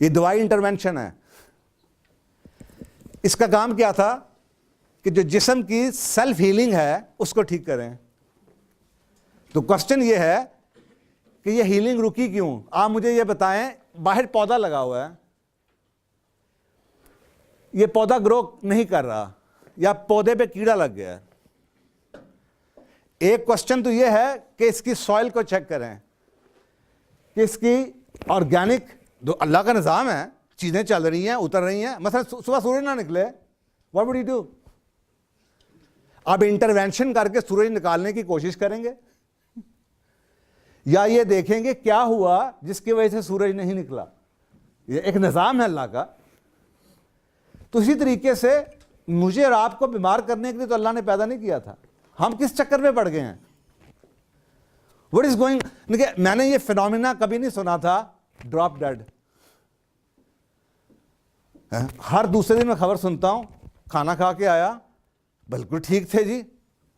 ये दवाई इंटरवेंशन है। इसका काम क्या था कि जो जिस्म की सेल्फ हीलिंग है उसको ठीक करें। तो क्वेश्चन ये है कि ये हीलिंग रुकी क्यों? आप मुझे ये बताएं, बाहर पौधा लगा हुआ है, ये पौधा ग्रो नहीं कर रहा या पौधे पे कीड़ा लग गया है। एक क्वेश्चन तो ये है कि इसकी सॉइल को चेक करें कि इसकी ऑर्गेनिक, जो अल्लाह का निज़ाम है, चीज़ें चल रही हैं, उतर रही हैं। मतलब सुबह सूरज ना निकले, व्हाट वुड यू डू? आप इंटरवेंशन करके सूरज निकालने की कोशिश करेंगे या ये देखेंगे क्या हुआ जिसकी वजह से सूरज नहीं निकला? ये एक निज़ाम है अल्लाह का। तो इसी तरीके से मुझे और आपको बीमार करने के लिए तो अल्लाह ने पैदा नहीं किया था। हम किस चक्कर में पड़ गए हैं? What is going? देखिए, मैंने ये फिनोमिना कभी नहीं सुना था, ड्रॉप डेड। हर दूसरे दिन मैं खबर सुनता हूं, खाना खा के आया, बिल्कुल ठीक थे जी,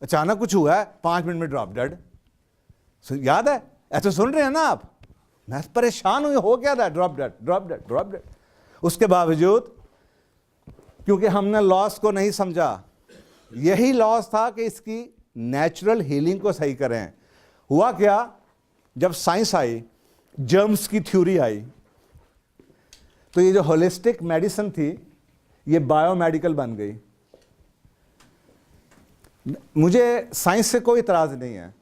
अचानक कुछ हुआ है, 5 मिनट में ड्रॉप डेड। याद है? ऐसे सुन रहे हैं ना आप? मैं परेशान हूं, हो क्या था? Drop dead, drop dead, drop dead. उसके बावजूद क्योंकि हमने लॉस को नहीं समझा, यही लॉस था कि इसकी नेचुरल हीलिंग को सही करें। हुआ क्या, जब साइंस आई, जर्म्स की थ्योरी आई, तो ये जो होलिस्टिक मेडिसिन थी ये बायोमेडिकल बन गई। मुझे साइंस से कोई इतराज नहीं है।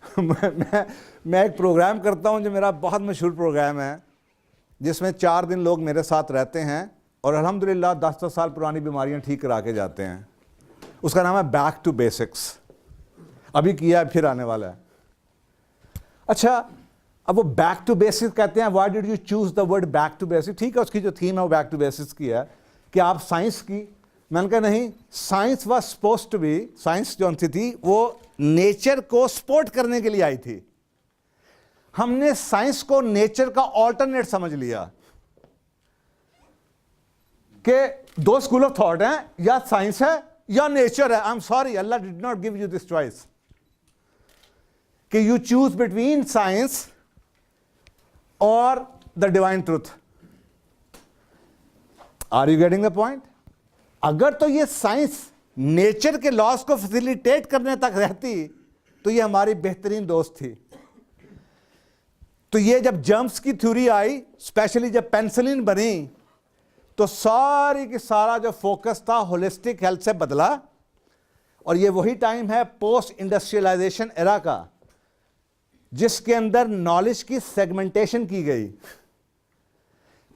मैं एक प्रोग्राम करता हूं जो मेरा बहुत मशहूर प्रोग्राम है, जिसमें 4 दिन लोग मेरे साथ रहते हैं और अल्हम्दुलिल्लाह 10-10 साल पुरानी बीमारियां ठीक करा के जाते हैं। उसका नाम है बैक टू बेसिक्स। अभी किया है, फिर आने वाला है। अच्छा, अब वो बैक टू बेसिक्स कहते हैं, why did you choose the word back to basics? ठीक है, उसकी जो थीम है वो बैक टू बेसिक्स की है कि आप साइंस की। मैंने कहा नहीं, science was supposed to be, science जो थी वो नेचर को सपोर्ट करने के लिए आई थी। हमने साइंस को नेचर का ऑल्टरनेट समझ लिया कि 2 स्कूल ऑफ थॉट हैं, या साइंस है या नेचर है। I am sorry, Allah did not give you this choice कि यू चूज बिटवीन साइंस और the divine truth. Are you getting the point? अगर तो ये साइंस नेचर के लॉस को फैसिलिटेट करने तक रहती तो ये हमारी बेहतरीन दोस्त थी। तो ये जब जर्म्स की थ्योरी आई, स्पेशली जब पेनिसिलिन बनी, तो सारी की सारा जो फोकस था होलिस्टिक हेल्थ से बदला। और ये वही टाइम है पोस्ट इंडस्ट्रियलाइजेशन एरा का, जिसके अंदर नॉलेज की सेगमेंटेशन की गई।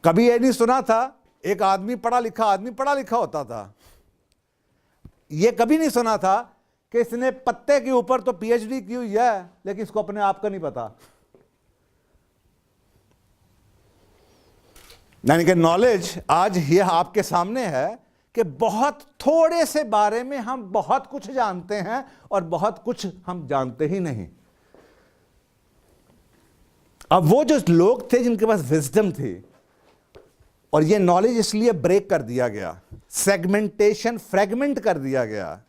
कभी ये नहीं सुना था एक आदमी पढ़ा लिखा होता था। ये कभी नहीं सुना था कि इसने पत्ते के ऊपर तो पीएचडी की हुई है लेकिन इसको अपने आप का नहीं पता। यानी कि नॉलेज आज ये आपके सामने है कि बहुत थोड़े से बारे में हम बहुत कुछ जानते हैं और बहुत कुछ हम जानते ही नहीं। अब वो जो लोग थे जिनके पास विजडम थी, और ये नॉलेज इसलिए ब्रेक कर दिया गया, सेगमेंटेशन, फ्रेगमेंट कर दिया गया,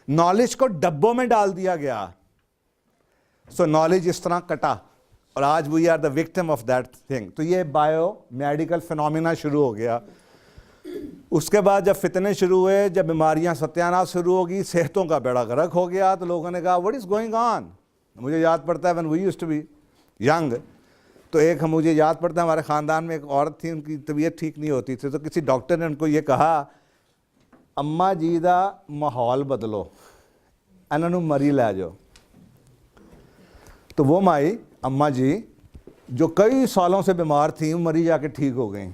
नॉलेज को डब्बों में डाल दिया गया। सो नॉलेज इस तरह कटा और आज we are the victim of that thing. तो ये बायो मेडिकल फिनोमिना शुरू हो गया। उसके बाद जब फितने शुरू हुए, जब बीमारियां सत्यानाश शुरू होगी, सेहतों का बेड़ा गर्क हो गया, तो लोगों ने कहा व्हाट इज गोइंग ऑन। मुझे याद पड़ता है when we used to be young, तो एक मुझे याद पड़ता है हमारे ख़ानदान में एक औरत थी, उनकी तबीयत ठीक नहीं होती थी, तो किसी डॉक्टर ने उनको ये कहा, अम्मा जी दा माहौल बदलो, इन्होंने मरी लै जाओ। तो वो माई अम्मा जी जो कई सालों से बीमार थी, मरी जाके ठीक हो गई।